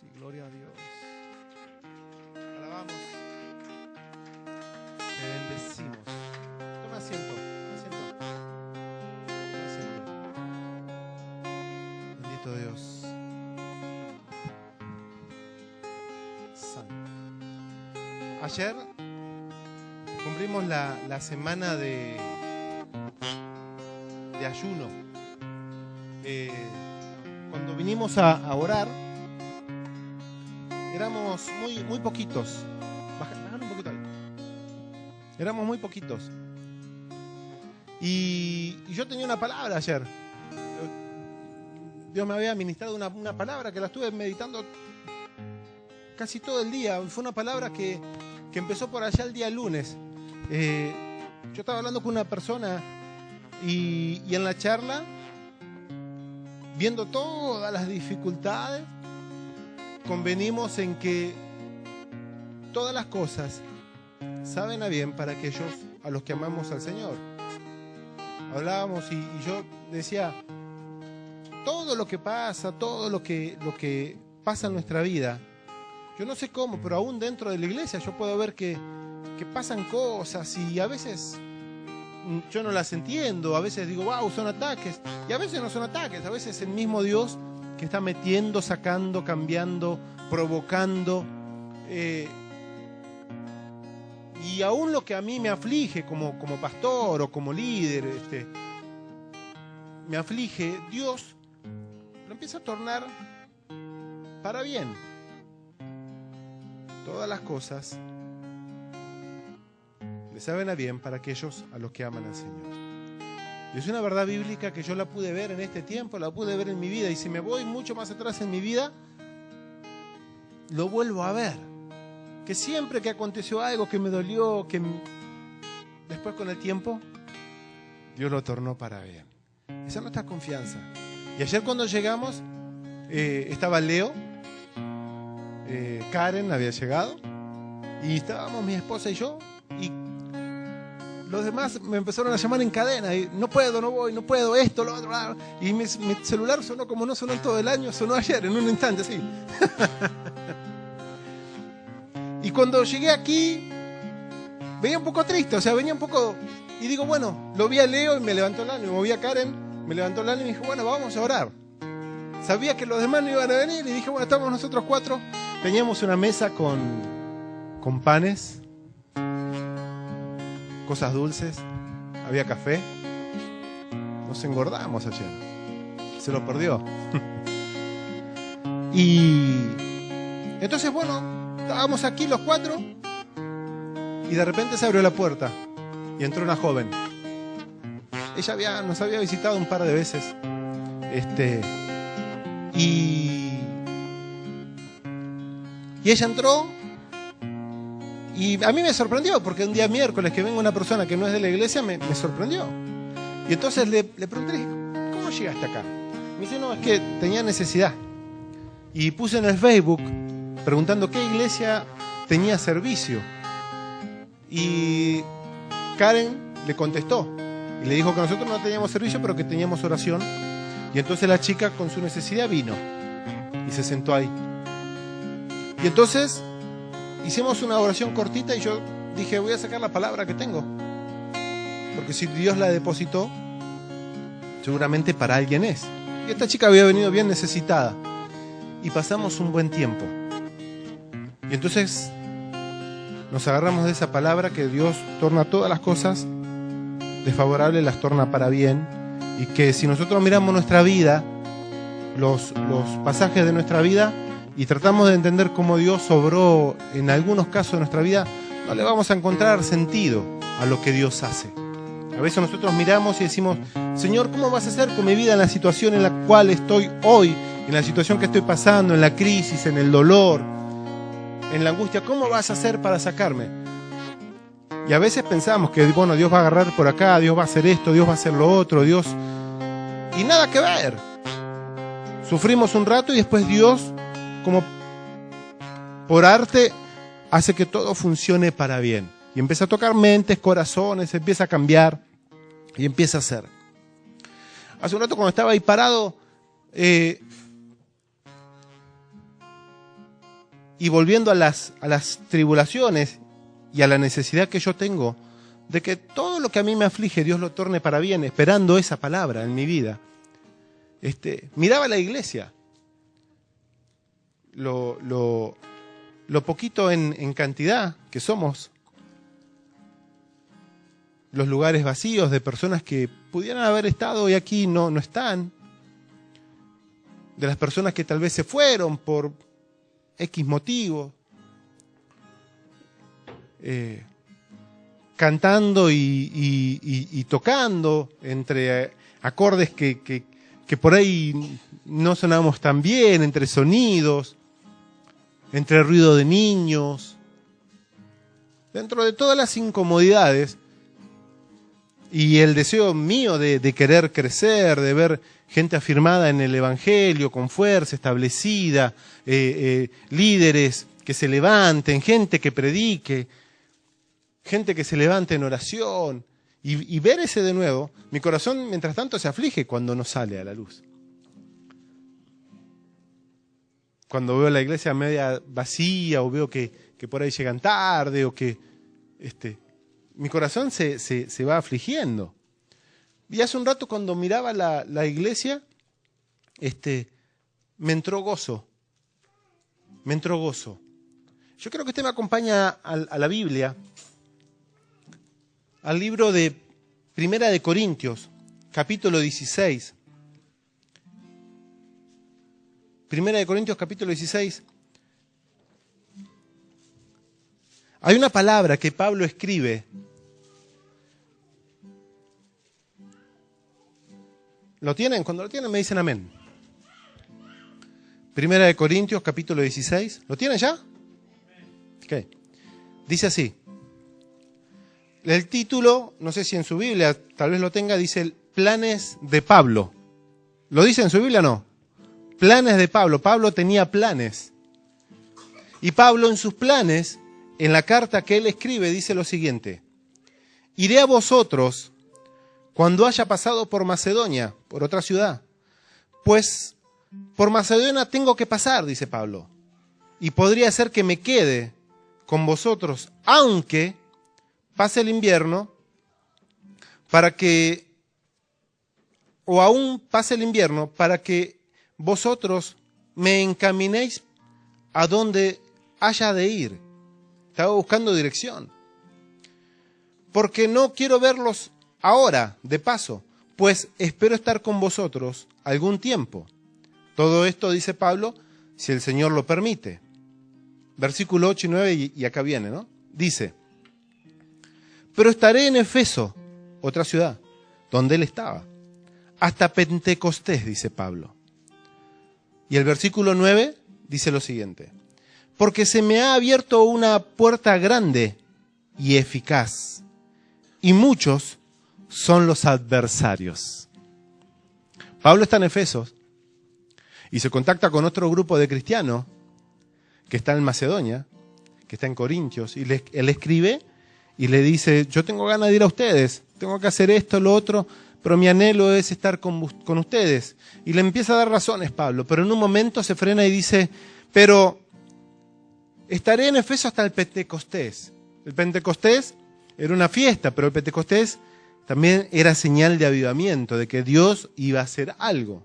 Sí, gloria a Dios. Alabamos. Te bendecimos. Toma asiento, toma asiento. Toma asiento. Bendito Dios. Santo. Ayer cumplimos la semana de ayuno. Cuando vinimos a orar, éramos muy poquitos. Bájale un poquito ahí. Éramos muy poquitos. Y yo tenía una palabra ayer. Dios me había ministrado una palabra que la estuve meditando casi todo el día. Fue una palabra que empezó por allá el día lunes. Yo estaba hablando con una persona y en la charla, viendo todas las dificultades, convenimos en que todas las cosas saben a bien para aquellos a los que amamos al Señor. Hablábamos y yo decía, todo lo que pasa, todo lo que pasa en nuestra vida, yo no sé cómo, pero aún dentro de la iglesia yo puedo ver que pasan cosas y a veces yo no las entiendo, a veces digo, wow, son ataques, y a veces no son ataques, a veces es el mismo Dios que está metiendo, sacando, cambiando, provocando. Y aún lo que a mí me aflige como pastor o como líder, me aflige, Dios lo empieza a tornar para bien. Todas las cosas le saben a bien para aquellos a los que aman al Señor. Y es una verdad bíblica que yo la pude ver en este tiempo, la pude ver en mi vida, y si me voy mucho más atrás en mi vida, lo vuelvo a ver. Que siempre que aconteció algo que me dolió, después con el tiempo, Dios lo tornó para bien. Esa es nuestra confianza. Y ayer cuando llegamos, estaba Leo, Karen había llegado, y estábamos mi esposa y yo, y los demás me empezaron a llamar en cadena, y no puedo, no voy, no puedo, esto, lo otro, y mi celular sonó como no sonó en todo el año, sonó ayer, en un instante, así. Y cuando llegué aquí, venía un poco triste, o sea, venía un poco, y digo, bueno, lo vi a Leo y me levantó el ánimo, vi a Karen, me levantó el ánimo y dije, bueno, vamos a orar. Sabía que los demás no iban a venir, y dije, bueno, estamos nosotros cuatro, teníamos una mesa con panes, cosas dulces, había café. Nos engordamos ayer. Se lo perdió. Y entonces, bueno, estábamos aquí los cuatro y de repente se abrió la puerta y entró una joven. Ella nos había visitado un par de veces. Y ella entró. Y a mí me sorprendió, porque un día miércoles que venga una persona que no es de la iglesia, me sorprendió. Y entonces le pregunté, ¿cómo llegaste acá? Me dice, no, es que tenía necesidad. Y puse en el Facebook preguntando qué iglesia tenía servicio. Y Karen le contestó y le dijo que nosotros no teníamos servicio, pero que teníamos oración. Y entonces la chica con su necesidad vino y se sentó ahí. Y entonces hicimos una oración cortita y yo dije, voy a sacar la palabra que tengo. Porque si Dios la depositó, seguramente para alguien es. Y esta chica había venido bien necesitada. Y pasamos un buen tiempo. Y entonces nos agarramos de esa palabra que Dios torna todas las cosas desfavorables, las torna para bien. Y que si nosotros miramos nuestra vida, los pasajes de nuestra vida, y tratamos de entender cómo Dios obró en algunos casos de nuestra vida, no le vamos a encontrar sentido a lo que Dios hace. A veces nosotros miramos y decimos, Señor, ¿cómo vas a hacer con mi vida en la situación en la cual estoy hoy, en la situación que estoy pasando, en la crisis, en el dolor, en la angustia? ¿Cómo vas a hacer para sacarme? Y a veces pensamos que, bueno, Dios va a agarrar por acá, Dios va a hacer esto, Dios va a hacer lo otro, Dios... Y nada que ver. Sufrimos un rato y después Dios, como por arte, hace que todo funcione para bien. Y empieza a tocar mentes, corazones, empieza a cambiar y empieza a hacer. Hace un rato cuando estaba ahí parado, y volviendo a las tribulaciones y a la necesidad que yo tengo de que todo lo que a mí me aflige Dios lo torne para bien, esperando esa palabra en mi vida. Miraba la iglesia, lo poquito en cantidad que somos, los lugares vacíos de personas que pudieran haber estado y aquí no están, de las personas que tal vez se fueron por X motivo, cantando y tocando entre acordes que por ahí no sonamos tan bien, entre sonidos, entre ruido de niños, dentro de todas las incomodidades y el deseo mío de querer crecer, de ver gente afirmada en el Evangelio, con fuerza, establecida, líderes que se levanten, gente que predique, gente que se levante en oración, y ver ese de nuevo, mi corazón mientras tanto se aflige cuando no sale a la luz. Cuando veo la iglesia media vacía, o veo que por ahí llegan tarde, o que mi corazón se va afligiendo. Y hace un rato cuando miraba la iglesia, me entró gozo. Me entró gozo. Yo creo que usted me acompaña a la Biblia, al libro de Primera de Corintios, capítulo 16. Primera de Corintios, capítulo 16. Hay una palabra que Pablo escribe. ¿Lo tienen? Cuando lo tienen me dicen amén. Primera de Corintios, capítulo 16. ¿Lo tienen ya? Ok. Dice así. El título, no sé si en su Biblia, tal vez lo tenga, dice Planes de Pablo. ¿Lo dice en su Biblia o no? Planes de Pablo. Pablo tenía planes. Y Pablo en sus planes, en la carta que él escribe, dice lo siguiente. Iré a vosotros cuando haya pasado por Macedonia, por otra ciudad. Pues por Macedonia tengo que pasar, dice Pablo. Y podría ser que me quede con vosotros, aunque pase el invierno, aún pase el invierno, para que vosotros me encaminéis a donde haya de ir. Estaba buscando dirección. Porque no quiero verlos ahora, de paso, pues espero estar con vosotros algún tiempo. Todo esto, dice Pablo, si el Señor lo permite. Versículo 8 y 9, y acá viene, ¿no? Dice, pero estaré en Efeso, otra ciudad, donde él estaba, hasta Pentecostés, dice Pablo. Y el versículo 9 dice lo siguiente, porque se me ha abierto una puerta grande y eficaz, y muchos son los adversarios. Pablo está en Efeso y se contacta con otro grupo de cristianos que está en Macedonia, que está en Corintios, y él escribe y le dice, yo tengo ganas de ir a ustedes, tengo que hacer esto, lo otro, pero mi anhelo es estar con ustedes. Y le empieza a dar razones Pablo, pero en un momento se frena y dice, pero estaré en Efeso hasta el Pentecostés. El Pentecostés era una fiesta, pero el Pentecostés también era señal de avivamiento, de que Dios iba a hacer algo.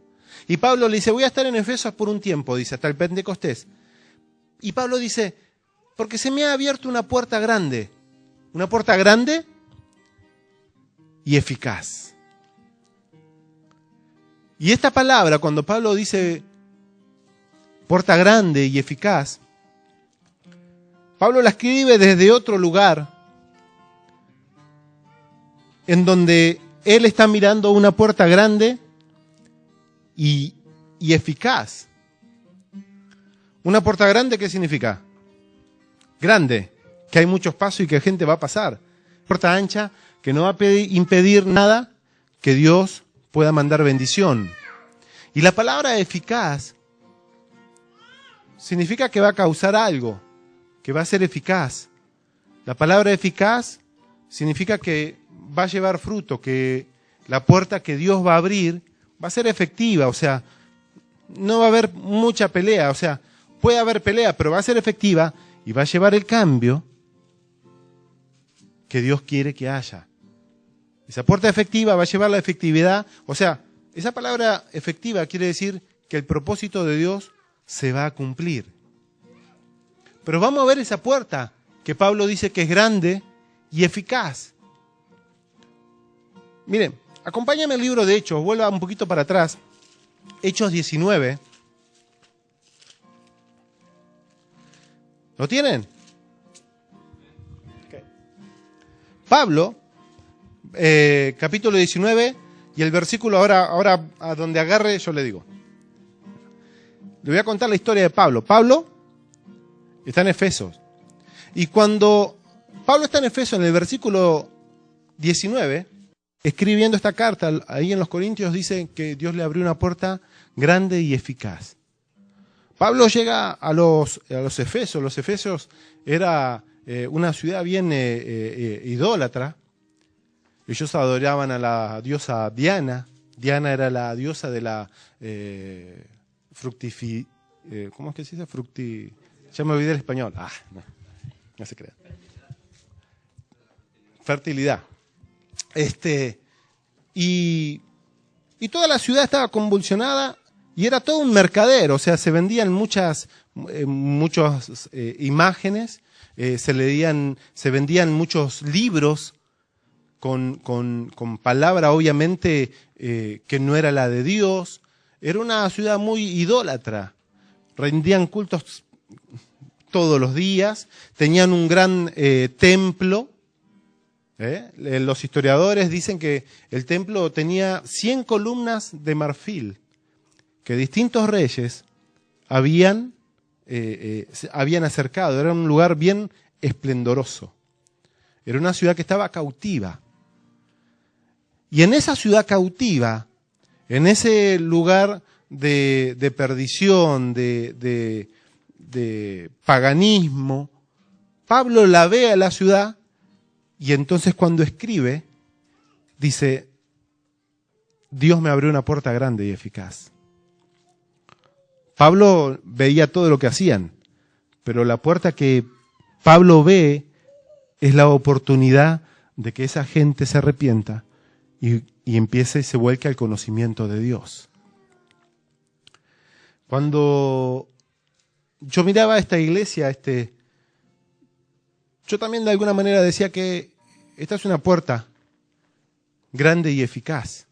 Y Pablo le dice, voy a estar en Efeso por un tiempo, dice, hasta el Pentecostés. Y Pablo dice, porque se me ha abierto una puerta grande y eficaz. Y esta palabra, cuando Pablo dice puerta grande y eficaz, Pablo la escribe desde otro lugar, en donde él está mirando una puerta grande y eficaz. Una puerta grande, ¿qué significa? Grande, que hay muchos pasos y que gente va a pasar. Puerta ancha, que no va a impedir nada que Dios pueda mandar bendición. Y la palabra eficaz significa que va a causar algo, que va a ser eficaz. La palabra eficaz significa que va a llevar fruto, que la puerta que Dios va a abrir va a ser efectiva, o sea, no va a haber mucha pelea, o sea, puede haber pelea, pero va a ser efectiva y va a llevar el cambio que Dios quiere que haya. Esa puerta efectiva va a llevar la efectividad. O sea, esa palabra efectiva quiere decir que el propósito de Dios se va a cumplir. Pero vamos a ver esa puerta que Pablo dice que es grande y eficaz. Miren, acompáñame al libro de Hechos, vuelva un poquito para atrás. Hechos 19. ¿Lo tienen? Okay. Pablo, capítulo 19, y el versículo ahora a donde agarre yo le digo. Le voy a contar la historia de Pablo. Pablo está en Efesos. Y cuando Pablo está en Efesos, en el versículo 19, escribiendo esta carta, ahí en los Corintios dice que Dios le abrió una puerta grande y eficaz. Pablo llega a los Efesios. Los Efesios era una ciudad bien idólatra. Ellos adoraban a la diosa Diana. Diana era la diosa de la ¿cómo es que se dice? Ya me olvidé el español. No se crea. Fertilidad. Y toda la ciudad estaba convulsionada y era todo un mercader, o sea, se vendían muchas imágenes, se vendían muchos libros con palabra obviamente que no era la de Dios. Era una ciudad muy idólatra, rendían cultos todos los días, tenían un gran templo. Los historiadores dicen que el templo tenía 100 columnas de marfil que distintos reyes habían acercado. Era un lugar bien esplendoroso. Era una ciudad que estaba cautiva. Y en esa ciudad cautiva, en ese lugar de perdición, de paganismo, Pablo la ve a la ciudad. Y entonces cuando escribe, dice, Dios me abrió una puerta grande y eficaz. Pablo veía todo lo que hacían, pero la puerta que Pablo ve es la oportunidad de que esa gente se arrepienta y empiece y se vuelque al conocimiento de Dios. Cuando yo miraba esta iglesia, yo también de alguna manera decía que esta es una puerta grande y eficaz,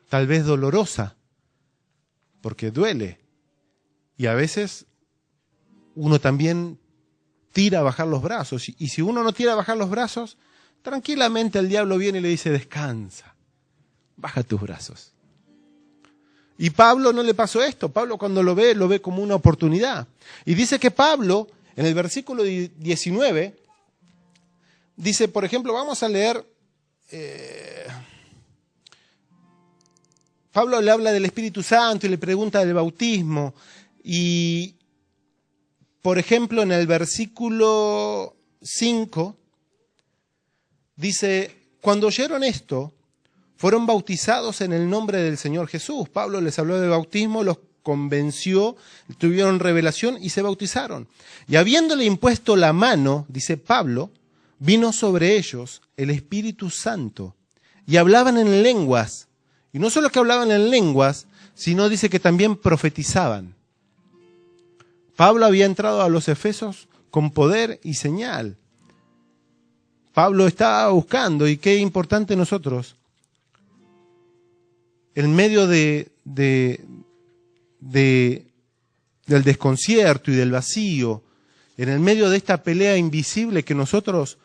tal vez dolorosa, porque duele. Y a veces uno también tira a bajar los brazos. Y si uno no tira a bajar los brazos, tranquilamente el diablo viene y le dice, descansa, baja tus brazos. Y Pablo no le pasó esto. Pablo cuando lo ve como una oportunidad. Y dice que Pablo, en el versículo 19, dice, por ejemplo, vamos a leer, Pablo le habla del Espíritu Santo y le pregunta del bautismo. Y, por ejemplo, en el versículo 5, dice, cuando oyeron esto, fueron bautizados en el nombre del Señor Jesús. Pablo les habló del bautismo, los convenció, tuvieron revelación y se bautizaron. Y habiéndole impuesto la mano, dice Pablo, vino sobre ellos el Espíritu Santo y hablaban en lenguas. Y no solo que hablaban en lenguas, sino dice que también profetizaban. Pablo había entrado a los Efesios con poder y señal. Pablo estaba buscando, y qué importante nosotros, en medio del desconcierto y del vacío, en el medio de esta pelea invisible que nosotros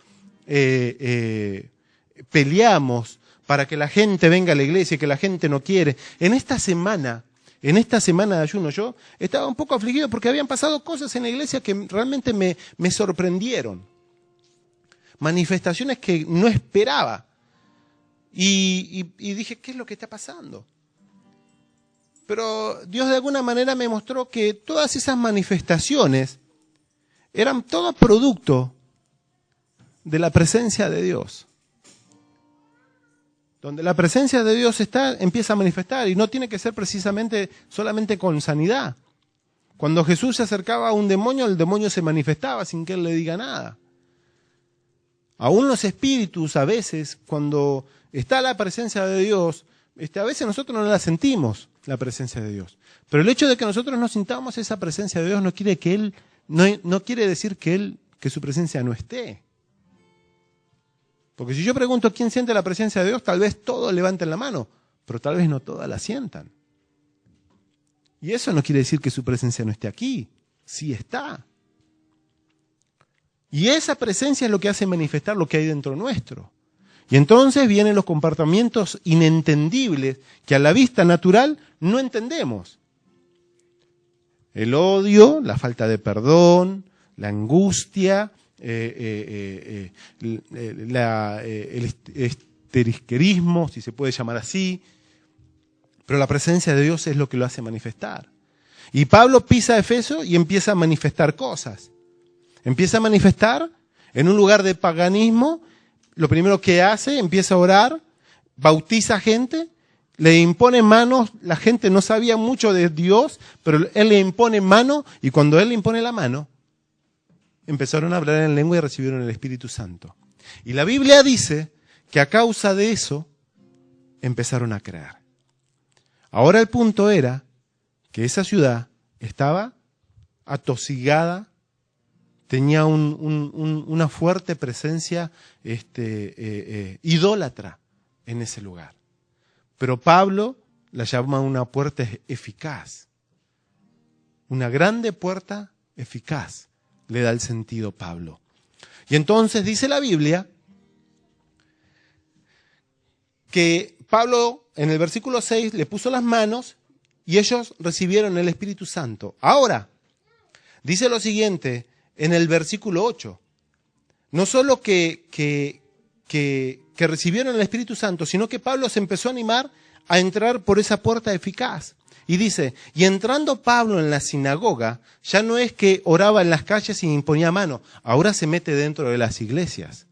peleamos para que la gente venga a la iglesia y que la gente no quiere. En esta semana de ayuno yo estaba un poco afligido porque habían pasado cosas en la iglesia que realmente me sorprendieron. Manifestaciones que no esperaba. Y dije, ¿qué es lo que está pasando? Pero Dios de alguna manera me mostró que todas esas manifestaciones eran todo producto de la presencia de Dios. Donde la presencia de Dios empieza a manifestar, y no tiene que ser precisamente solamente con sanidad. Cuando Jesús se acercaba a un demonio, el demonio se manifestaba sin que él le diga nada. Aún los espíritus, a veces, cuando está la presencia de Dios, a veces nosotros no la sentimos, la presencia de Dios. Pero el hecho de que nosotros no sintamos esa presencia de Dios no quiere que Él, no quiere decir que su presencia no esté. Porque si yo pregunto quién siente la presencia de Dios, tal vez todos levanten la mano, pero tal vez no todas la sientan. Y eso no quiere decir que su presencia no esté aquí. Sí está. Y esa presencia es lo que hace manifestar lo que hay dentro nuestro. Y entonces vienen los comportamientos inentendibles que a la vista natural no entendemos. El odio, la falta de perdón, la angustia, el histerisquerismo, si se puede llamar así. Pero la presencia de Dios es lo que lo hace manifestar. Y Pablo pisa Efeso y empieza a manifestar cosas. Empieza a manifestar en un lugar de paganismo. Lo primero que hace, empieza a orar, bautiza gente, le impone manos. La gente no sabía mucho de Dios, pero él le impone mano, y cuando él le impone la mano, empezaron a hablar en lengua y recibieron el Espíritu Santo. Y la Biblia dice que a causa de eso empezaron a creer. Ahora el punto era que esa ciudad estaba atosigada, tenía una fuerte presencia idólatra en ese lugar. Pero Pablo la llama una puerta eficaz. Una grande puerta eficaz le da el sentido Pablo. Y entonces dice la Biblia que Pablo en el versículo 6 le puso las manos y ellos recibieron el Espíritu Santo. Ahora, dice lo siguiente en el versículo 8. No solo que recibieron el Espíritu Santo, sino que Pablo se empezó a animar a entrar por esa puerta eficaz. Y dice, y entrando Pablo en la sinagoga, ya no es que oraba en las calles y imponía mano, ahora se mete dentro de las iglesias.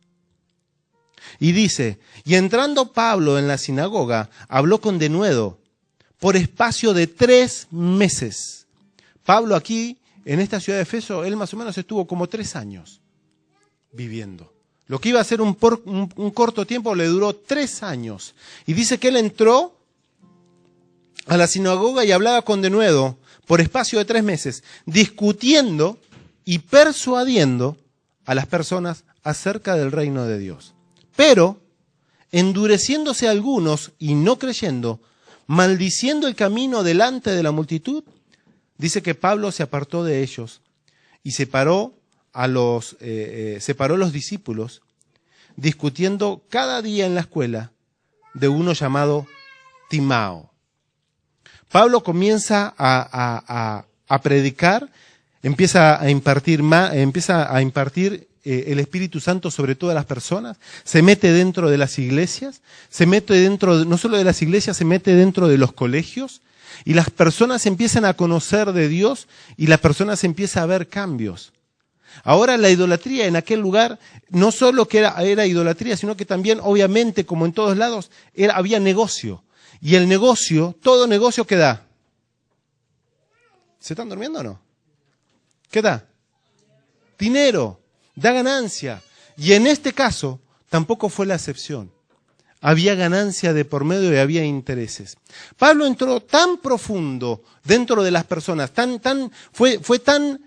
Y dice, y entrando Pablo en la sinagoga, habló con denuedo por espacio de 3 meses. Pablo aquí, en esta ciudad de Efeso, él más o menos estuvo como 3 años viviendo. Lo que iba a ser un corto tiempo le duró 3 años. Y dice que él entró a la sinagoga y hablaba con denuedo por espacio de 3 meses, discutiendo y persuadiendo a las personas acerca del reino de Dios. Pero, endureciéndose algunos y no creyendo, maldiciendo el camino delante de la multitud, dice que Pablo se apartó de ellos y separó los discípulos, discutiendo cada día en la escuela de uno llamado Timao. Pablo comienza a predicar, empieza a impartir el Espíritu Santo sobre todas las personas, se mete dentro de las iglesias, se mete dentro, no solo de las iglesias, se mete dentro de los colegios, y las personas empiezan a conocer de Dios y las personas empiezan a ver cambios. Ahora la idolatría en aquel lugar no solo que era idolatría, sino que también, obviamente, como en todos lados, había negocio. Y el negocio, todo negocio, ¿qué da? ¿Se están durmiendo o no? ¿Qué da? Dinero, da ganancia. Y en este caso tampoco fue la excepción. Había ganancia de por medio y había intereses. Pablo entró tan profundo dentro de las personas, fue tan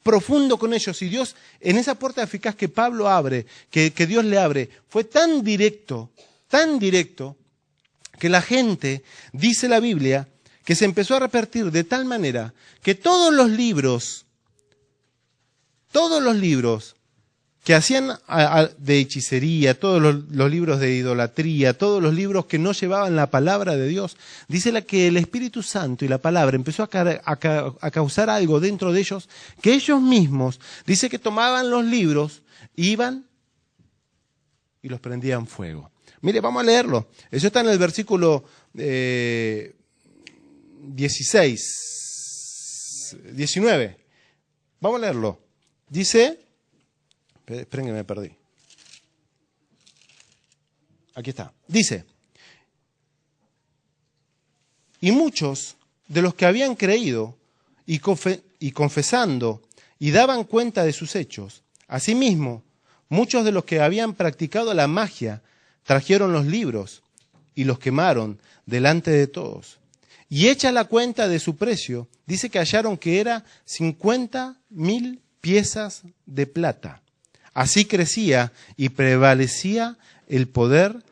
profundo con ellos, y Dios, en esa puerta eficaz que Pablo abre, que Dios le abre, fue tan directo, que la gente, dice la Biblia, que se empezó a repartir de tal manera que todos los libros que hacían de hechicería, todos los libros de idolatría, todos los libros que no llevaban la palabra de Dios, dice que el Espíritu Santo y la palabra empezó a causar algo dentro de ellos, que ellos mismos, dice que tomaban los libros, iban y los prendían fuego. Mire, vamos a leerlo. Eso está en el versículo 19. Vamos a leerlo. Dice... Esperen que me perdí. Aquí está. Dice, Y muchos de los que habían creído y confesando y daban cuenta de sus hechos, asimismo, muchos de los que habían practicado la magia trajeron los libros y los quemaron delante de todos. Y hecha la cuenta de su precio, dice que hallaron que era 50.000 piezas de plata. Así crecía y prevalecía el poder,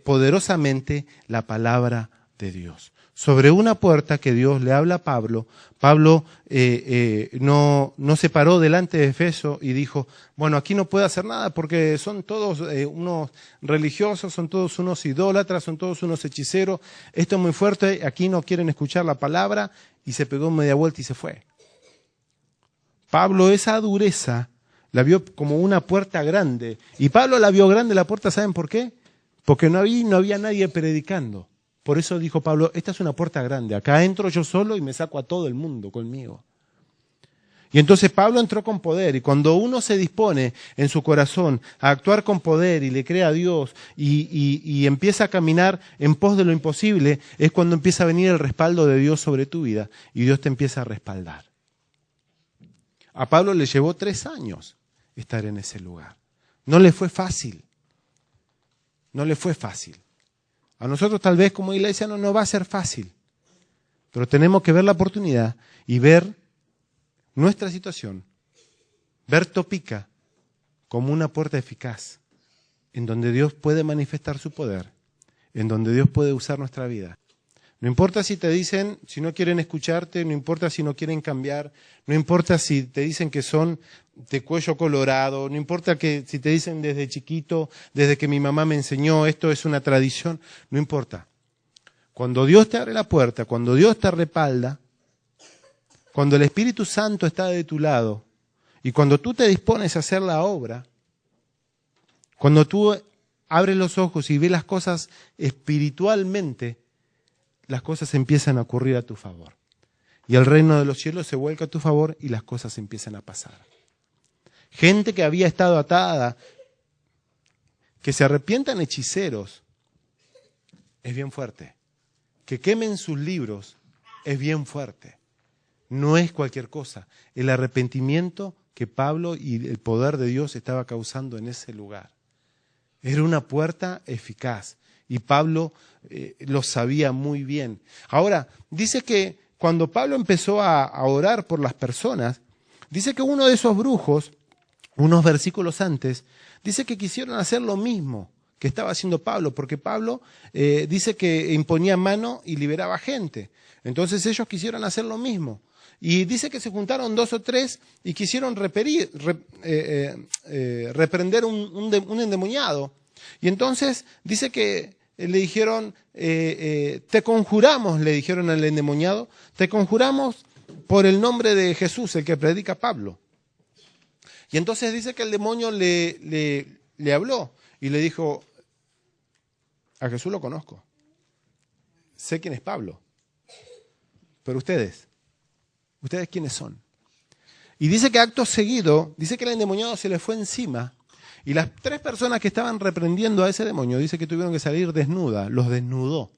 poderosamente la palabra de Dios. Sobre una puerta que Dios le habla a Pablo, Pablo no se paró delante de Efeso y dijo, bueno, aquí no puedo hacer nada porque son todos unos religiosos, son todos unos idólatras, son todos unos hechiceros, esto es muy fuerte, aquí no quieren escuchar la palabra, y se pegó media vuelta y se fue. Pablo esa dureza la vio como una puerta grande, y Pablo la vio grande la puerta, ¿saben por qué? Porque no había nadie predicando. Por eso dijo Pablo, esta es una puerta grande, acá entro yo solo y me saco a todo el mundo conmigo. Y entonces Pablo entró con poder, y cuando uno se dispone en su corazón a actuar con poder y le cree a Dios y empieza a caminar en pos de lo imposible, es cuando empieza a venir el respaldo de Dios sobre tu vida y Dios te empieza a respaldar. A Pablo le llevó 3 años estar en ese lugar. No le fue fácil. No le fue fácil. A nosotros tal vez como iglesia no va a ser fácil, pero tenemos que ver la oportunidad y ver nuestra situación, ver Topica como una puerta eficaz, en donde Dios puede manifestar su poder, en donde Dios puede usar nuestra vida. No importa si te dicen, si no quieren escucharte, no importa si no quieren cambiar, no importa si te dicen que son de cuello colorado, no importa que si te dicen desde chiquito, desde que mi mamá me enseñó, esto es una tradición, no importa. Cuando Dios te abre la puerta, cuando Dios te respalda, cuando el Espíritu Santo está de tu lado y cuando tú te dispones a hacer la obra, cuando tú abres los ojos y ves las cosas espiritualmente, las cosas empiezan a ocurrir a tu favor. Y el reino de los cielos se vuelca a tu favor y las cosas empiezan a pasar. Gente que había estado atada, que se arrepientan hechiceros, es bien fuerte. Que quemen sus libros es bien fuerte. No es cualquier cosa. El arrepentimiento que Pablo y el poder de Dios estaba causando en ese lugar. Era una puerta eficaz. Y Pablo lo sabía muy bien. Ahora, dice que cuando Pablo empezó a orar por las personas, dice que uno de esos brujos, unos versículos antes, dice que quisieron hacer lo mismo que estaba haciendo Pablo, porque Pablo dice que imponía mano y liberaba gente. Entonces ellos quisieron hacer lo mismo. Y dice que se juntaron 2 o 3 y quisieron reprender un endemoniado. Y entonces dice que le dijeron, te conjuramos, le dijeron al endemoniado, te conjuramos por el nombre de Jesús, el que predica Pablo. Y entonces dice que el demonio le habló y le dijo, a Jesús lo conozco, sé quién es Pablo, pero ustedes quiénes son. Y dice que acto seguido, dice que el endemoniado se le fue encima. Y las 3 personas que estaban reprendiendo a ese demonio, dice que tuvieron que salir desnudas, los desnudó,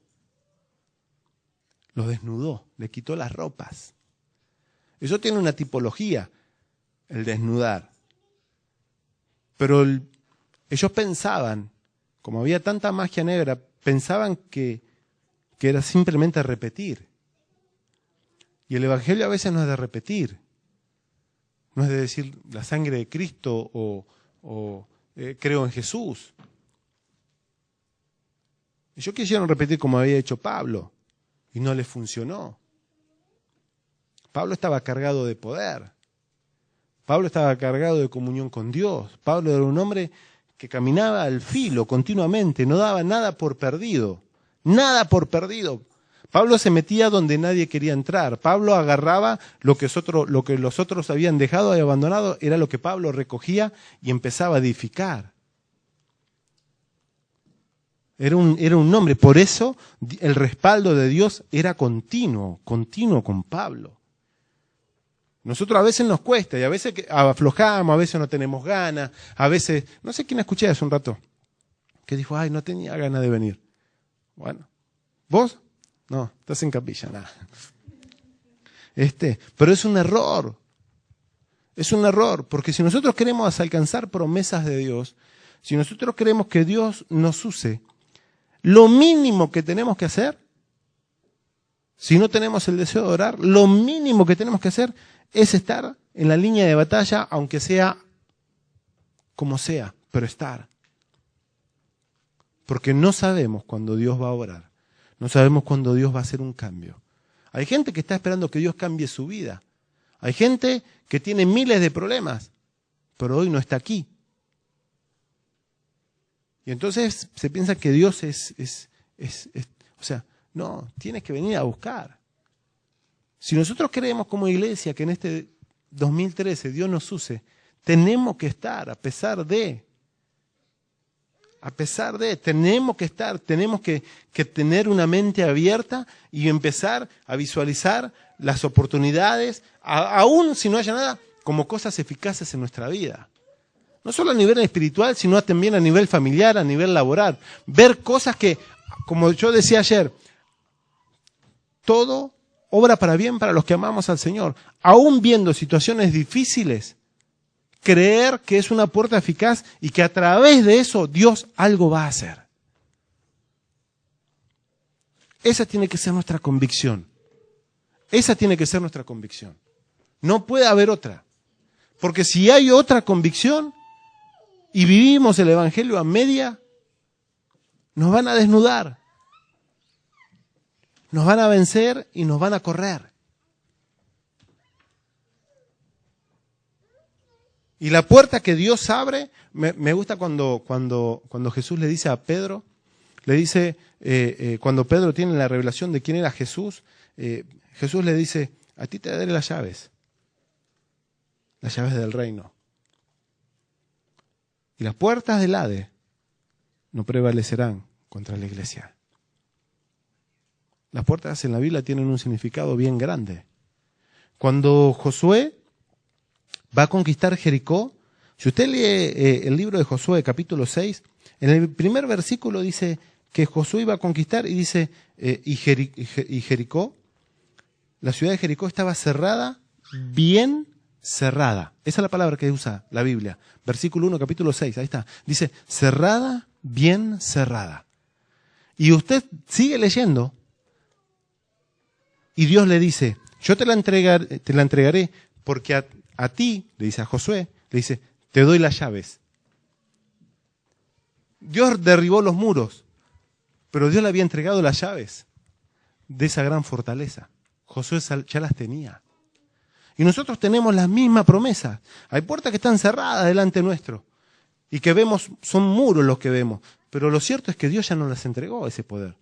le quitó las ropas. Eso tiene una tipología, el desnudar. Pero ellos pensaban, como había tanta magia negra, pensaban que era simplemente repetir. Y el Evangelio a veces no es de repetir, no es de decir la sangre de Cristo o creo en Jesús. Ellos quisieron repetir como había hecho Pablo y no les funcionó. Pablo estaba cargado de poder. Pablo estaba cargado de comunión con Dios. Pablo era un hombre que caminaba al filo continuamente, no daba nada por perdido. Nada por perdido. Pablo se metía donde nadie quería entrar. Pablo agarraba lo que los otros habían dejado y abandonado, era lo que Pablo recogía y empezaba a edificar. Era un hombre, por eso el respaldo de Dios era continuo con Pablo. Nosotros a veces nos cuesta y a veces aflojamos, a veces no tenemos ganas, a veces, no sé quién escuché hace un rato, que dijo, ay, no tenía ganas de venir. Bueno, vos No, estás en capilla, nada. Pero es un error. Es un error, porque si nosotros queremos alcanzar promesas de Dios, si nosotros queremos que Dios nos use, lo mínimo que tenemos que hacer, si no tenemos el deseo de orar, lo mínimo que tenemos que hacer es estar en la línea de batalla, aunque sea como sea, pero estar. Porque no sabemos cuándo Dios va a obrar, no sabemos cuándo Dios va a hacer un cambio. Hay gente que está esperando que Dios cambie su vida. Hay gente que tiene miles de problemas, pero hoy no está aquí. Y entonces se piensa que Dios o sea, no, tienes que venir a buscar. Si nosotros queremos como iglesia que en este 2013 Dios nos use, tenemos que estar a pesar de, tenemos que estar, tenemos que tener una mente abierta y empezar a visualizar las oportunidades, aún si no haya nada, como cosas eficaces en nuestra vida. No solo a nivel espiritual, sino también a nivel familiar, a nivel laboral. Ver cosas que, como yo decía ayer, todo obra para bien para los que amamos al Señor. Aún viendo situaciones difíciles, creer que es una puerta eficaz y que a través de eso Dios algo va a hacer. Esa tiene que ser nuestra convicción. Esa tiene que ser nuestra convicción. No puede haber otra. Porque si hay otra convicción y vivimos el Evangelio a media, nos van a desnudar. Nos van a vencer y nos van a correr. Y la puerta que Dios abre, me gusta cuando Jesús le dice a Pedro, le dice, cuando Pedro tiene la revelación de quién era Jesús, Jesús le dice, a ti te daré las llaves del reino. Y las puertas del Hades no prevalecerán contra la iglesia. Las puertas en la Biblia tienen un significado bien grande. Cuando Josué va a conquistar Jericó, si usted lee el libro de Josué, capítulo 6, en el primer versículo dice que Josué iba a conquistar y dice, y Jericó, la ciudad de Jericó estaba cerrada, bien cerrada. Esa es la palabra que usa la Biblia. Versículo 1, capítulo 6, ahí está. Dice, cerrada, bien cerrada. Y usted sigue leyendo y Dios le dice, yo te la entregaré porque a ti, le dice a Josué, le dice, te doy las llaves. Dios derribó los muros, pero Dios le había entregado las llaves de esa gran fortaleza. Josué ya las tenía. Y nosotros tenemos la misma promesa. Hay puertas que están cerradas delante nuestro y que vemos, son muros los que vemos, pero lo cierto es que Dios ya nos las entregó, ese poder.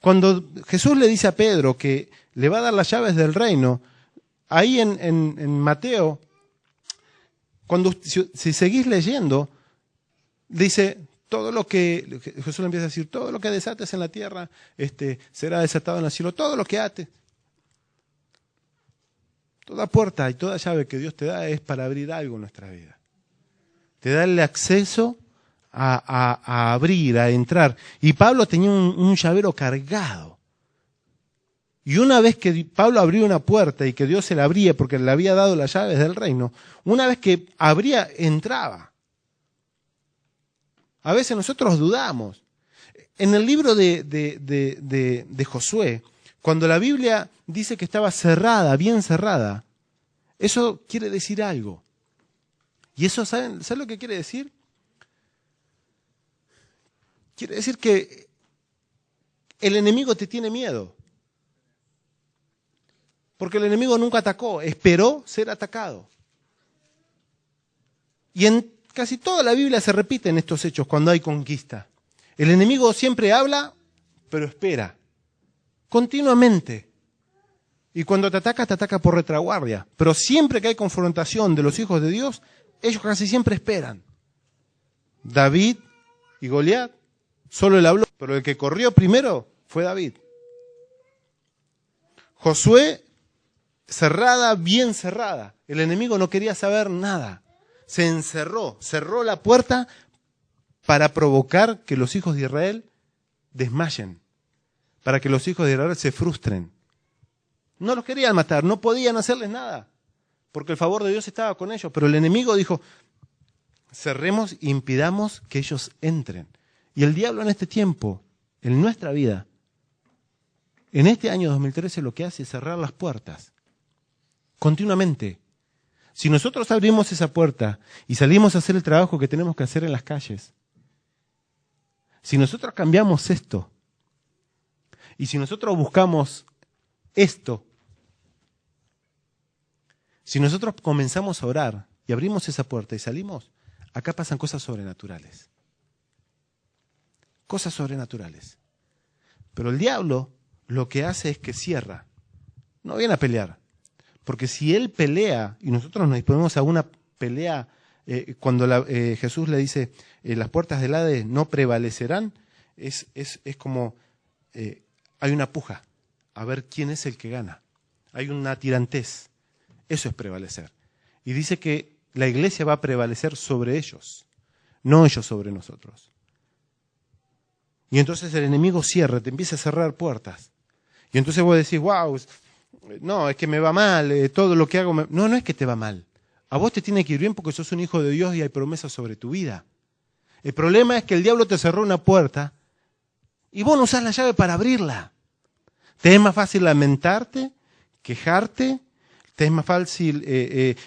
Cuando Jesús le dice a Pedro que le va a dar las llaves del reino, ahí en Mateo, si seguís leyendo, dice, todo lo que, Jesús le empieza a decir, todo lo que desates en la tierra será desatado en el cielo, todo lo que ates. Toda puerta y toda llave que Dios te da es para abrir algo en nuestra vida. Te da el acceso a abrir, a entrar. Y Pablo tenía un llavero cargado. Y una vez que Pablo abrió una puerta y que Dios se la abría porque le había dado las llaves del reino, una vez que abría, entraba. A veces nosotros dudamos. En el libro de Josué, cuando la Biblia dice que estaba cerrada, bien cerrada, eso quiere decir algo. Y eso, ¿saben lo que quiere decir? Quiere decir que el enemigo te tiene miedo. Porque el enemigo nunca atacó, esperó ser atacado. Y en casi toda la Biblia se repiten estos hechos cuando hay conquista. El enemigo siempre habla, pero espera. Continuamente. Y cuando te ataca por retaguardia. Pero siempre que hay confrontación de los hijos de Dios, ellos casi siempre esperan. David y Goliat, solo él habló, pero el que corrió primero fue David. Josué, cerrada, bien cerrada. El enemigo no quería saber nada. Se encerró, cerró la puerta para provocar que los hijos de Israel desmayen, para que los hijos de Israel se frustren. No los querían matar, no podían hacerles nada, porque el favor de Dios estaba con ellos. Pero el enemigo dijo, cerremos e impidamos que ellos entren. Y el diablo en este tiempo, en nuestra vida, en este año 2013, lo que hace es cerrar las puertas continuamente. Si nosotros abrimos esa puerta y salimos a hacer el trabajo que tenemos que hacer en las calles, si nosotros cambiamos esto, y si nosotros buscamos esto, si nosotros comenzamos a orar y abrimos esa puerta y salimos, acá pasan cosas sobrenaturales. Cosas sobrenaturales. Pero el diablo lo que hace es que cierra. No viene a pelear. Porque si él pelea y nosotros nos disponemos a una pelea, cuando Jesús le dice, las puertas del Hades no prevalecerán, es como hay una puja a ver quién es el que gana. Hay una tirantez. Eso es prevalecer. Y dice que la iglesia va a prevalecer sobre ellos, no ellos sobre nosotros. Y entonces el enemigo cierra, te empieza a cerrar puertas. Y entonces vos decís, wow, no, es que me va mal, todo lo que hago... No, no es que te va mal. A vos te tiene que ir bien porque sos un hijo de Dios y hay promesas sobre tu vida. El problema es que el diablo te cerró una puerta y vos no usás la llave para abrirla. Te es más fácil lamentarte, quejarte, te es más fácil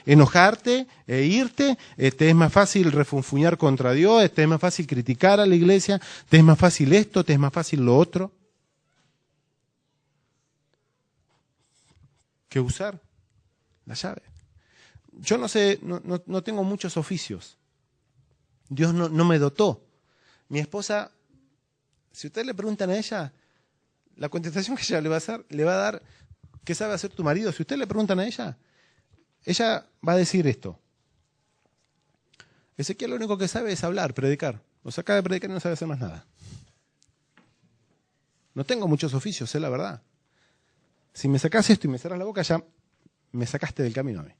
enojarte e irte, te es más fácil refunfuñar contra Dios, te es más fácil criticar a la iglesia, te es más fácil esto, te es más fácil lo otro. Que usar la llave. Yo no sé, no tengo muchos oficios. Dios no me dotó. Mi esposa, si ustedes le preguntan a ella, la contestación que ella le va a dar, ¿qué sabe hacer tu marido? Si ustedes le preguntan a ella va a decir esto. Ezequiel lo único que sabe es hablar, predicar. Lo saca de predicar y no sabe hacer más nada. No tengo muchos oficios, es la verdad. Si me sacás esto y me cerrás la boca, ya me sacaste del camino a mí.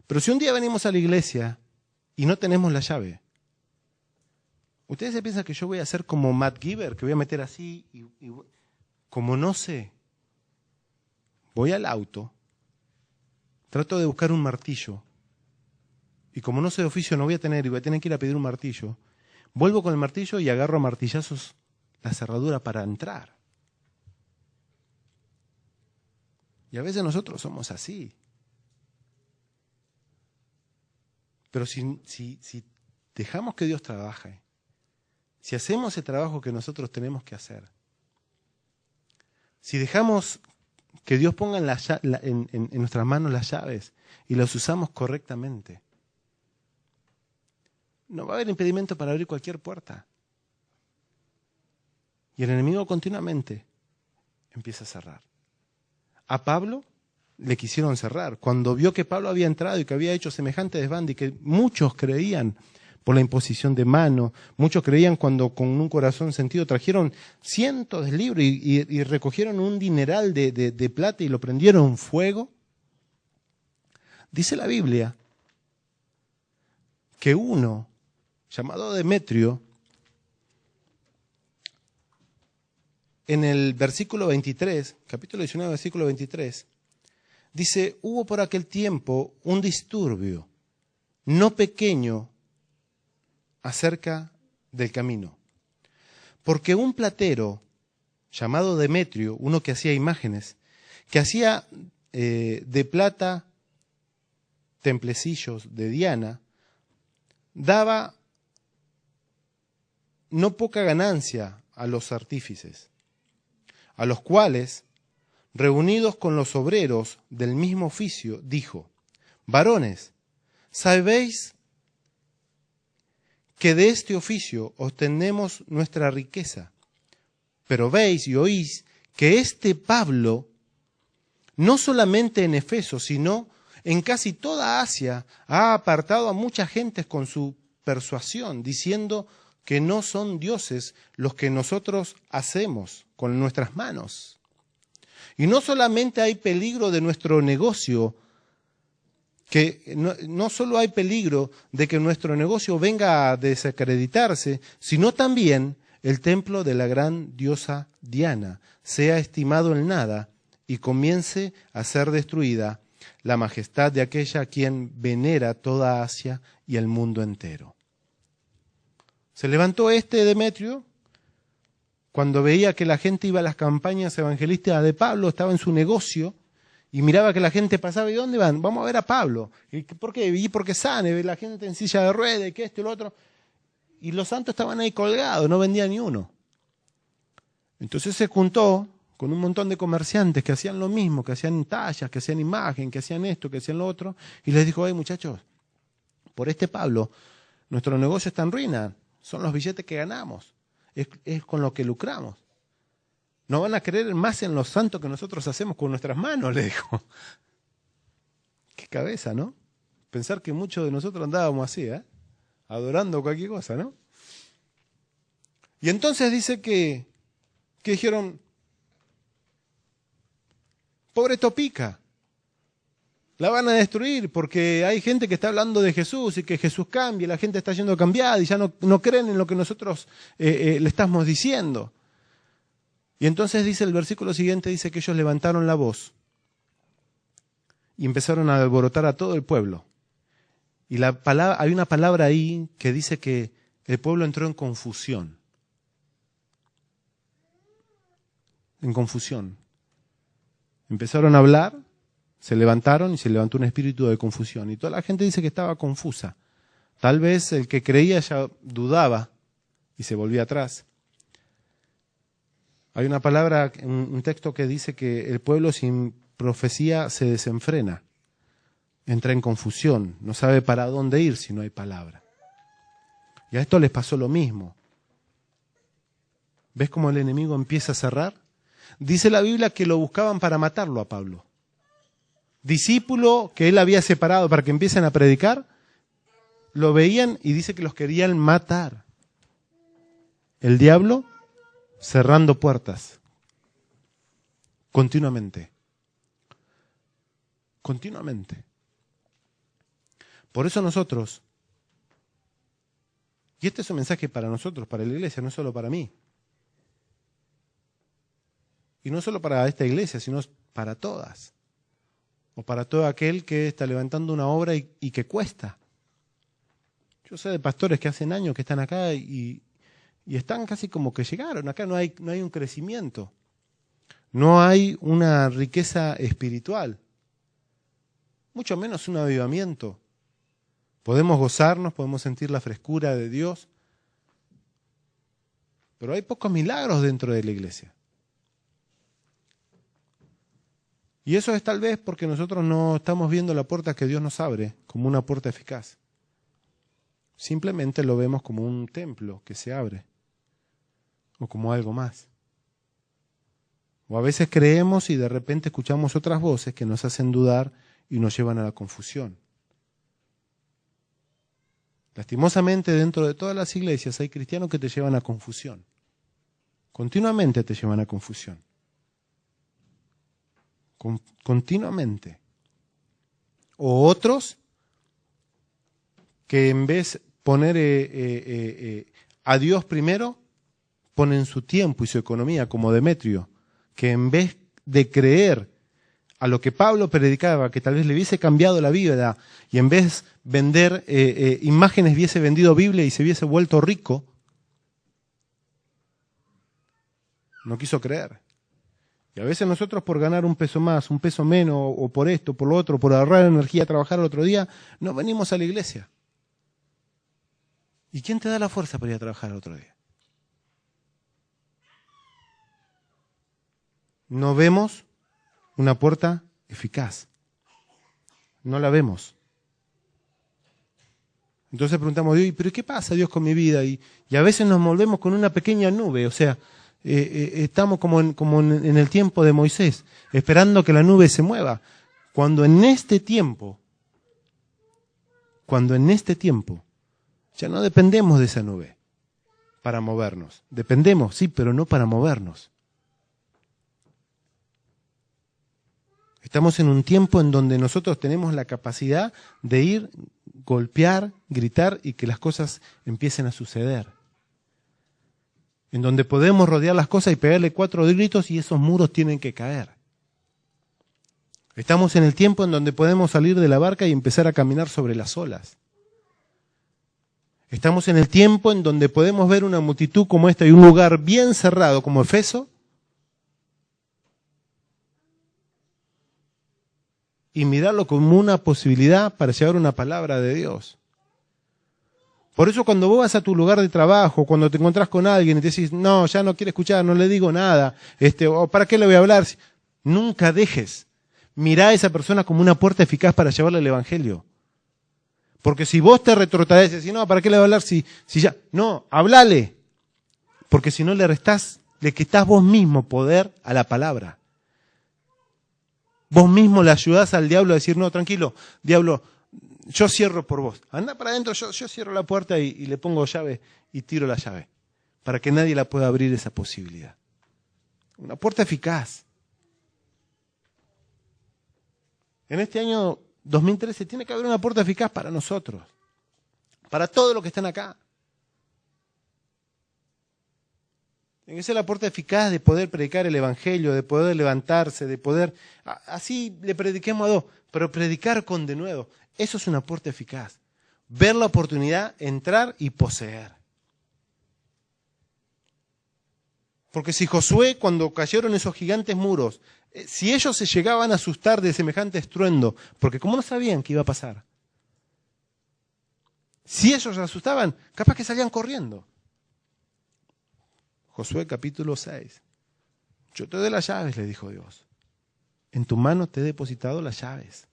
Pero si un día venimos a la iglesia y no tenemos la llave, ¿ustedes se piensan que yo voy a hacer como Matt Giver, que voy a meter así y como no sé, voy al auto, trato de buscar un martillo y como no sé de oficio no voy a tener y voy a tener que ir a pedir un martillo, vuelvo con el martillo y agarro a martillazos la cerradura para entrar? Y a veces nosotros somos así. Pero si dejamos que Dios trabaje, si hacemos el trabajo que nosotros tenemos que hacer, si dejamos que Dios ponga en nuestras manos las llaves y las usamos correctamente, no va a haber impedimento para abrir cualquier puerta. Y el enemigo continuamente empieza a cerrar. A Pablo le quisieron cerrar. Cuando vio que Pablo había entrado y que había hecho semejante desbande y que muchos creían por la imposición de mano, muchos creían cuando con un corazón sentido trajeron cientos de libros y recogieron un dineral de plata y lo prendieron en fuego. Dice la Biblia que uno, llamado Demetrio, en el versículo 23, capítulo 19, versículo 23, dice, hubo por aquel tiempo un disturbio no pequeño acerca del camino, porque un platero llamado Demetrio, uno que hacía imágenes, que hacía de plata templecillos de Diana, daba no poca ganancia a los artífices, a los cuales, reunidos con los obreros del mismo oficio, dijo, varones, ¿sabéis que de este oficio obtenemos nuestra riqueza? Pero veis y oís que este Pablo, no solamente en Efeso, sino en casi toda Asia, ha apartado a muchas gentes con su persuasión, diciendo que no son dioses los que nosotros hacemos con nuestras manos. Y no solamente hay peligro de nuestro negocio, que no solo hay peligro de que nuestro negocio venga a desacreditarse, sino también el templo de la gran diosa Diana sea estimado en nada y comience a ser destruida la majestad de aquella a quien venera toda Asia y el mundo entero. Se levantó Demetrio cuando veía que la gente iba a las campañas evangelísticas de Pablo, estaba en su negocio y miraba que la gente pasaba. ¿Y dónde van? Vamos a ver a Pablo. ¿Y por qué? Y porque sane, la gente en silla de ruedas, que esto y lo otro. Y los santos estaban ahí colgados, no vendía ni uno. Entonces se juntó con un montón de comerciantes que hacían lo mismo, que hacían tallas, que hacían imagen, que hacían esto, que hacían lo otro, y les dijo: muchachos, por este Pablo, nuestro negocio está en ruina, son los billetes que ganamos, es con lo que lucramos. No van a creer más en los santos que nosotros hacemos con nuestras manos, le dijo. Qué cabeza, ¿no? Pensar que muchos de nosotros andábamos así, adorando cualquier cosa, ¿no? Y entonces dice que dijeron: pobre Topica, la van a destruir porque hay gente que está hablando de Jesús y que Jesús cambia, y la gente está yendo cambiada y ya no creen en lo que nosotros le estamos diciendo. Y entonces dice el versículo siguiente, dice que ellos levantaron la voz y empezaron a alborotar a todo el pueblo. Y hay una palabra ahí que dice que el pueblo entró en confusión. En confusión. Empezaron a hablar, se levantaron y se levantó un espíritu de confusión. Y toda la gente dice que estaba confusa. Tal vez el que creía ya dudaba y se volvía atrás. Hay una palabra, un texto que dice que el pueblo sin profecía se desenfrena, entra en confusión, no sabe para dónde ir si no hay palabra. Y a esto les pasó lo mismo. ¿Ves cómo el enemigo empieza a cerrar? Dice la Biblia que lo buscaban para matarlo a Pablo. Discípulo que él había separado para que empiecen a predicar, lo veían y dice que los querían matar. El diablo cerrando puertas. Continuamente. Continuamente. Por eso nosotros, y este es un mensaje para nosotros, para la iglesia, no solo para mí. Y no solo para esta iglesia, sino para todas. O para todo aquel que está levantando una obra y que cuesta. Yo sé de pastores que hacen años que están acá y están casi como que llegaron. Acá no hay un crecimiento. No hay una riqueza espiritual. Mucho menos un avivamiento. Podemos gozarnos, podemos sentir la frescura de Dios. Pero hay pocos milagros dentro de la iglesia. Y eso es tal vez porque nosotros no estamos viendo la puerta que Dios nos abre como una puerta eficaz. Simplemente lo vemos como un templo que se abre. O como algo más. O a veces creemos y de repente escuchamos otras voces que nos hacen dudar y nos llevan a la confusión. Lastimosamente dentro de todas las iglesias hay cristianos que te llevan a confusión. Continuamente te llevan a confusión. Continuamente. O otros que en vez de poner a Dios primero, ponen su tiempo y su economía, como Demetrio, que en vez de creer a lo que Pablo predicaba, que tal vez le hubiese cambiado la vida, y en vez de vender imágenes hubiese vendido Biblia y se hubiese vuelto rico, no quiso creer. Y a veces nosotros por ganar un peso más, un peso menos, o por esto, por lo otro, por ahorrar energía, trabajar el otro día, no venimos a la iglesia. ¿Y quién te da la fuerza para ir a trabajar el otro día? No vemos una puerta eficaz. No la vemos. Entonces preguntamos, Dios, ¿pero qué pasa, Dios, con mi vida? Y a veces nos movemos con una pequeña nube, o sea, estamos como en el tiempo de Moisés, esperando que la nube se mueva. Cuando en este tiempo, ya no dependemos de esa nube para movernos. Dependemos, sí, pero no para movernos. Estamos en un tiempo en donde nosotros tenemos la capacidad de ir, golpear, gritar y que las cosas empiecen a suceder. en donde podemos rodear las cosas y pegarle 4 gritos y esos muros tienen que caer. Estamos en el tiempo en donde podemos salir de la barca y empezar a caminar sobre las olas. Estamos en el tiempo en donde podemos ver una multitud como esta y un lugar bien cerrado como Efeso y mirarlo como una posibilidad para llevar una palabra de Dios. Por eso cuando vos vas a tu lugar de trabajo, cuando te encontrás con alguien y te decís, no, ya no quiere escuchar, no le digo nada, o ¿para qué le voy a hablar? Nunca dejes. Mirá a esa persona como una puerta eficaz para llevarle el evangelio. Porque si vos te retrotraes y decís, no, ¿para qué le voy a hablar si ya? No, hablale. Porque si no le quitás vos mismo poder a la palabra. Vos mismo le ayudás al diablo a decir, no, tranquilo, diablo, yo cierro por vos. Anda para adentro, yo cierro la puerta y le pongo llave y tiro la llave. Para que nadie la pueda abrir esa posibilidad. Una puerta eficaz. En este año 2013 tiene que haber una puerta eficaz para nosotros. Para todos los que están acá. Tiene que ser la puerta eficaz de poder predicar el evangelio, de poder levantarse, de poder... Así le prediquemos a 2, pero predicar con denuedo. Eso es una puerta eficaz. Ver la oportunidad, entrar y poseer. Porque si Josué, cuando cayeron esos gigantes muros, si ellos se llegaban a asustar de semejante estruendo, porque como no sabían qué iba a pasar, si ellos se asustaban, capaz que salían corriendo. Josué capítulo 6. Yo te doy las llaves, le dijo Dios. En tu mano te he depositado las llaves.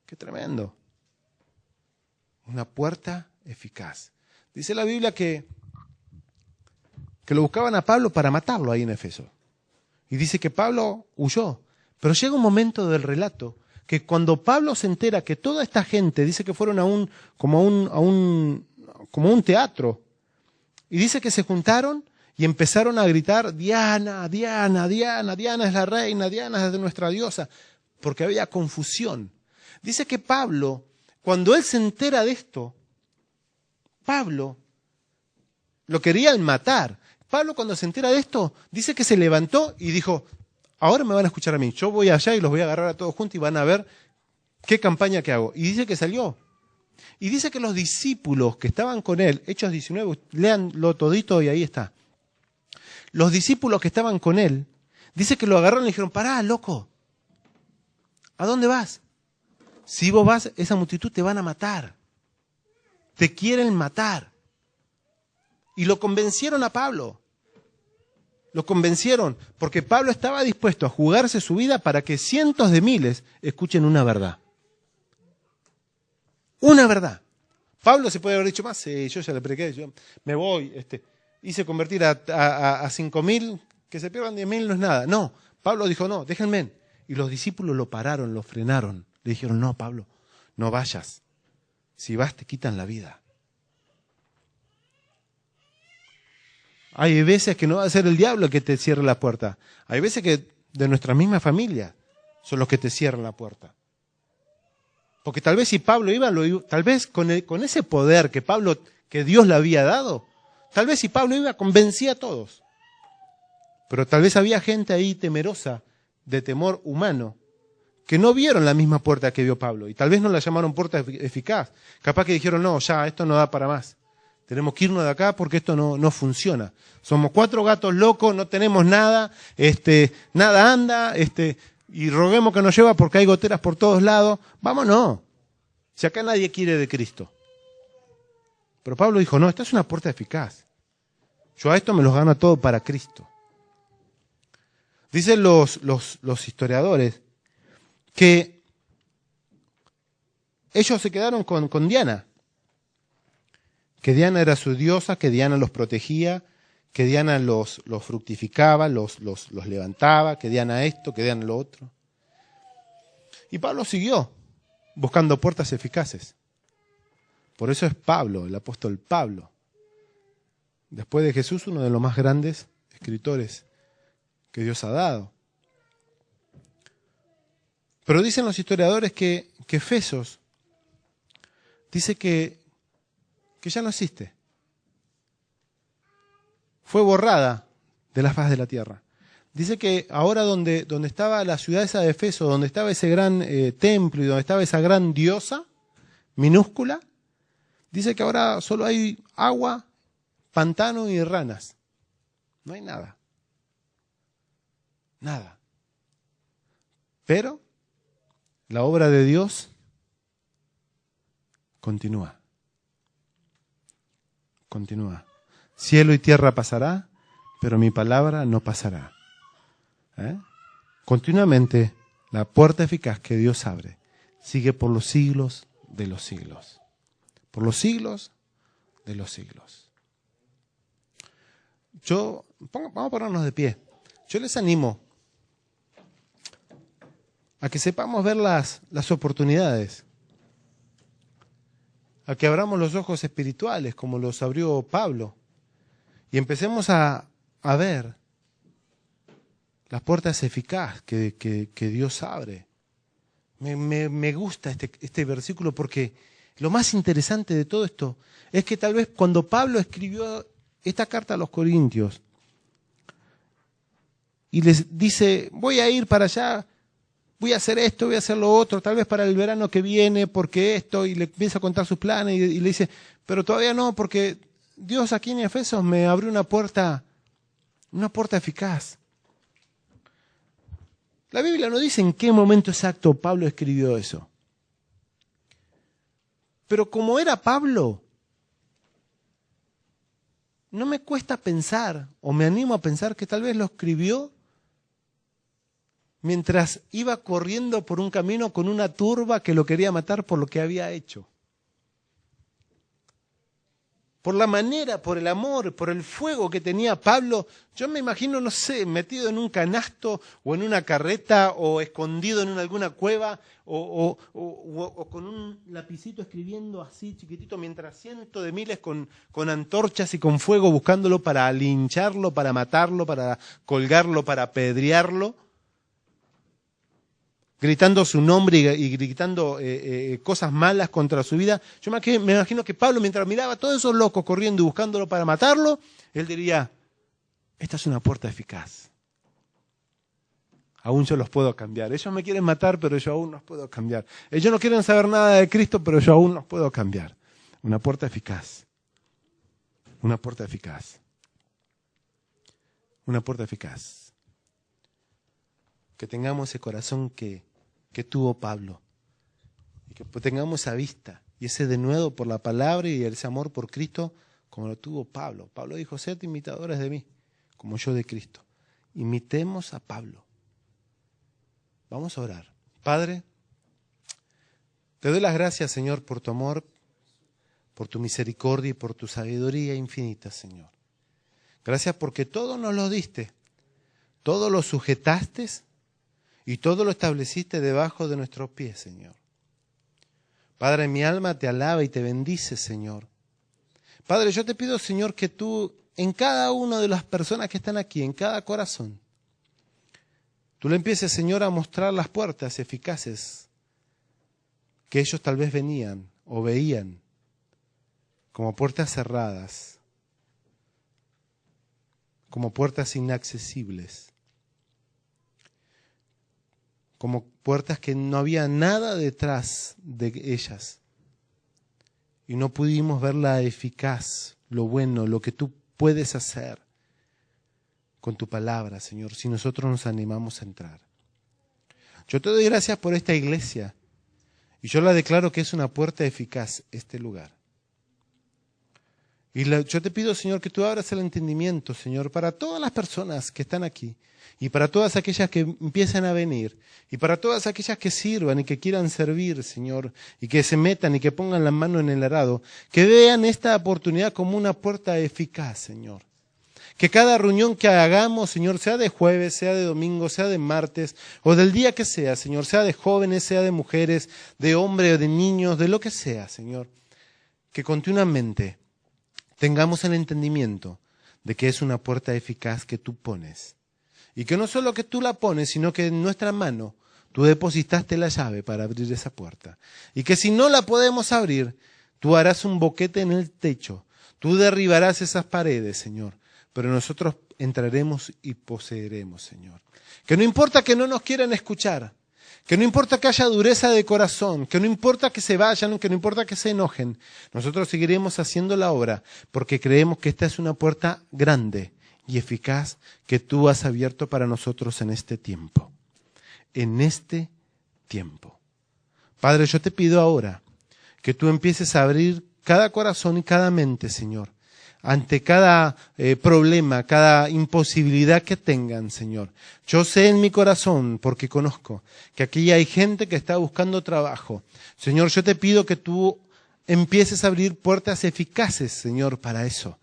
Qué tremendo. Una puerta eficaz. Dice la Biblia que lo buscaban a Pablo para matarlo ahí en Efeso. Y dice que Pablo huyó. Pero llega un momento del relato que cuando Pablo se entera que toda esta gente, dice que fueron como a un teatro, y dice que se juntaron y empezaron a gritar, Diana, Diana, Diana, Diana es la reina, Diana es nuestra diosa, porque había confusión. Dice que Pablo, cuando él se entera de esto, Pablo lo querían matar. Pablo cuando se entera de esto, dice que se levantó y dijo, ahora me van a escuchar a mí, yo voy allá y los voy a agarrar a todos juntos y van a ver qué campaña que hago. Y dice que salió. Y dice que los discípulos que estaban con él, Hechos 19, léanlo todito y ahí está. Los discípulos que estaban con él, dice que lo agarraron y le dijeron, pará, loco, ¿a dónde vas? Si vos vas, esa multitud te van a matar. Te quieren matar. Y lo convencieron a Pablo. Lo convencieron porque Pablo estaba dispuesto a jugarse su vida para que cientos de miles escuchen una verdad. Una verdad. Pablo se puede haber dicho más, yo ya le prediqué, yo me voy, hice convertir a 5.000, que se pierdan 10.000 no es nada. No, Pablo dijo, no, déjenme. Y los discípulos lo pararon, lo frenaron. Le dijeron, no, Pablo, no vayas. Si vas te quitan la vida. Hay veces que no va a ser el diablo el que te cierre la puerta. Hay veces que de nuestra misma familia son los que te cierran la puerta. Porque tal vez si Pablo iba, tal vez con ese poder que Dios le había dado, tal vez si Pablo iba, convencía a todos. Pero tal vez había gente ahí temerosa, de temor humano, que no vieron la misma puerta que vio Pablo. Y tal vez no la llamaron puerta eficaz. Capaz que dijeron, no, ya, esto no da para más. Tenemos que irnos de acá porque esto no funciona. Somos 4 gatos locos, no tenemos nada, nada anda, y roguemos que nos lleva porque hay goteras por todos lados. Vámonos. Si acá nadie quiere de Cristo. Pero Pablo dijo, no, esta es una puerta eficaz. Yo a esto me los gano a todo para Cristo. Dicen los historiadores que ellos se quedaron con Diana. Que Diana era su diosa, que Diana los protegía, que Diana los fructificaba, los levantaba, que Diana esto, que Diana lo otro. Y Pablo siguió buscando puertas eficaces. Por eso es Pablo, el apóstol Pablo. Después de Jesús, uno de los más grandes escritores que Dios ha dado. Pero dicen los historiadores que Efesos dice que ya no existe. fue borrada de la faz de la tierra. Dice que ahora donde estaba la ciudad esa de Efeso, donde estaba ese gran templo y donde estaba esa gran diosa minúscula, dice que ahora solo hay agua, pantano y ranas. No hay nada. Nada. Pero la obra de Dios continúa. Continúa. Cielo y tierra pasará, pero mi palabra no pasará. Continuamente la puerta eficaz que Dios abre sigue por los siglos de los siglos. Por los siglos de los siglos. Vamos a ponernos de pie. Yo les animo a que sepamos ver las oportunidades, a que abramos los ojos espirituales como los abrió Pablo y empecemos a ver las puertas eficaces que Dios abre. Me gusta este versículo porque lo más interesante de todo esto es que tal vez cuando Pablo escribió esta carta a los Corintios y les dice, voy a ir para allá, voy a hacer esto, voy a hacer lo otro, tal vez para el verano que viene, porque esto, y le empieza a contar sus planes y le dice, pero todavía no, porque Dios aquí en Efesos me abrió una puerta eficaz. La Biblia no dice en qué momento exacto Pablo escribió eso. Pero como era Pablo, no me cuesta pensar, o me animo a pensar que tal vez lo escribió mientras iba corriendo por un camino con una turba que lo quería matar por lo que había hecho. Por la manera, por el amor, por el fuego que tenía Pablo, yo me imagino, no sé, metido en un canasto o en una carreta o escondido en alguna cueva o con un lapicito escribiendo así chiquitito mientras cientos de miles con antorchas y con fuego buscándolo para lincharlo, para matarlo, para colgarlo, para apedrearlo. Gritando su nombre y gritando cosas malas contra su vida. Yo me imagino que Pablo, mientras miraba a todos esos locos corriendo y buscándolo para matarlo, él diría, esta es una puerta eficaz. Aún yo los puedo cambiar. Ellos me quieren matar, pero yo aún los puedo cambiar. Ellos no quieren saber nada de Cristo, pero yo aún los puedo cambiar. Una puerta eficaz. Una puerta eficaz. Una puerta eficaz. Que tengamos ese corazón que tuvo Pablo. Y que tengamos esa vista y ese denuedo por la palabra y ese amor por Cristo como lo tuvo Pablo. Pablo dijo, sed imitadores de mí, como yo de Cristo. Imitemos a Pablo. Vamos a orar. Padre, te doy las gracias, Señor, por tu amor, por tu misericordia y por tu sabiduría infinita, Señor. Gracias porque todo nos lo diste, todo lo sujetaste y todo lo estableciste debajo de nuestros pies, Señor. Padre, mi alma te alaba y te bendice, Señor. Padre, yo te pido, Señor, que tú, en cada una de las personas que están aquí, en cada corazón, tú le empieces, Señor, a mostrar las puertas eficaces que ellos tal vez venían o veían como puertas cerradas, como puertas inaccesibles, como puertas que no había nada detrás de ellas y no pudimos ver la eficaz, lo bueno, lo que tú puedes hacer con tu palabra, Señor, si nosotros nos animamos a entrar. Yo te doy gracias por esta iglesia y yo la declaro que es una puerta eficaz este lugar. Y yo te pido, Señor, que tú abras el entendimiento, Señor, para todas las personas que están aquí y para todas aquellas que empiezan a venir y para todas aquellas que sirvan y que quieran servir, Señor, y que se metan y que pongan la mano en el arado, que vean esta oportunidad como una puerta eficaz, Señor. Que cada reunión que hagamos, Señor, sea de jueves, sea de domingo, sea de martes o del día que sea, Señor, sea de jóvenes, sea de mujeres, de hombres o de niños, de lo que sea, Señor, que continuamente tengamos el entendimiento de que es una puerta eficaz que tú pones. Y que no solo que tú la pones, sino que en nuestra mano tú depositaste la llave para abrir esa puerta. Y que si no la podemos abrir, tú harás un boquete en el techo. Tú derribarás esas paredes, Señor, pero nosotros entraremos y poseeremos, Señor. Que no importa que no nos quieran escuchar, que no importa que haya dureza de corazón, que no importa que se vayan, que no importa que se enojen, nosotros seguiremos haciendo la obra porque creemos que esta es una puerta grande y eficaz que tú has abierto para nosotros en este tiempo. En este tiempo. Padre, yo te pido ahora que tú empieces a abrir cada corazón y cada mente, Señor, ante cada problema, cada imposibilidad que tengan, Señor. Yo sé en mi corazón, porque conozco, que aquí hay gente que está buscando trabajo. Señor, yo te pido que tú empieces a abrir puertas eficaces, Señor, para eso.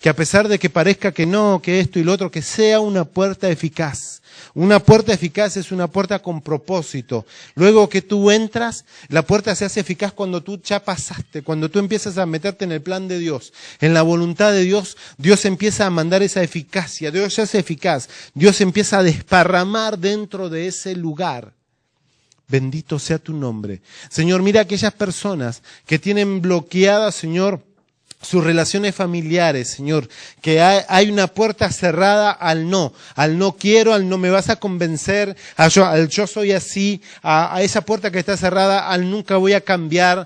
Que a pesar de que parezca que no, que esto y lo otro, que sea una puerta eficaz. Una puerta eficaz es una puerta con propósito. Luego que tú entras, la puerta se hace eficaz cuando tú ya pasaste, cuando tú empiezas a meterte en el plan de Dios, en la voluntad de Dios, Dios empieza a mandar esa eficacia, Dios ya es eficaz, Dios empieza a desparramar dentro de ese lugar. Bendito sea tu nombre. Señor, mira aquellas personas que tienen bloqueadas, Señor, sus relaciones familiares, Señor, que hay una puerta cerrada al no quiero, al no me vas a convencer, al yo soy así, a esa puerta que está cerrada, al nunca voy a cambiar,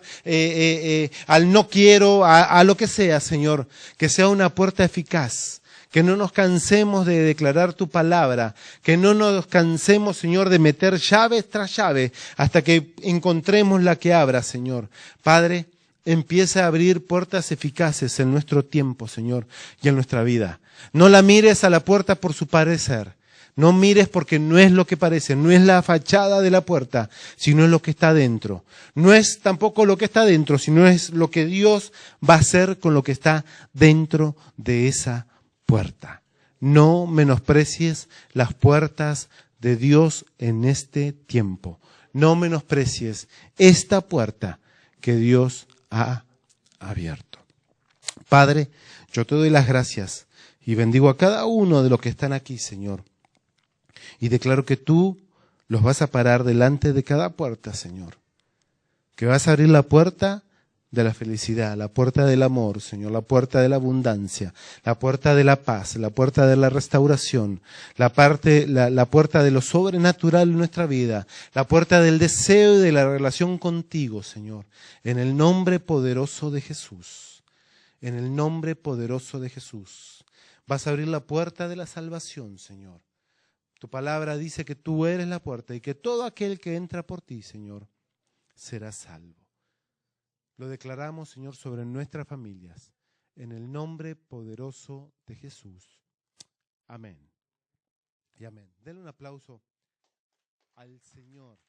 al no quiero, a lo que sea, Señor, que sea una puerta eficaz. Que no nos cansemos de declarar tu palabra, que no nos cansemos, Señor, de meter llave tras llave hasta que encontremos la que abra, Señor. Padre, empieza a abrir puertas eficaces en nuestro tiempo, Señor, y en nuestra vida. No la mires a la puerta por su parecer. No mires porque no es lo que parece, no es la fachada de la puerta, sino es lo que está dentro. No es tampoco lo que está dentro, sino es lo que Dios va a hacer con lo que está dentro de esa puerta. No menosprecies las puertas de Dios en este tiempo. No menosprecies esta puerta que Dios ha abierto. Padre, yo te doy las gracias y bendigo a cada uno de los que están aquí, Señor. Y declaro que tú los vas a parar delante de cada puerta, Señor. Que vas a abrir la puerta de la felicidad, la puerta del amor, Señor, la puerta de la abundancia, la puerta de la paz, la puerta de la restauración, la puerta de lo sobrenatural en nuestra vida, la puerta del deseo y de la relación contigo, Señor, en el nombre poderoso de Jesús, en el nombre poderoso de Jesús. Vas a abrir la puerta de la salvación, Señor. Tu palabra dice que tú eres la puerta y que todo aquel que entra por ti, Señor, será salvo. Lo declaramos, Señor, sobre nuestras familias, en el nombre poderoso de Jesús. Amén. Y amén. Denle un aplauso al Señor.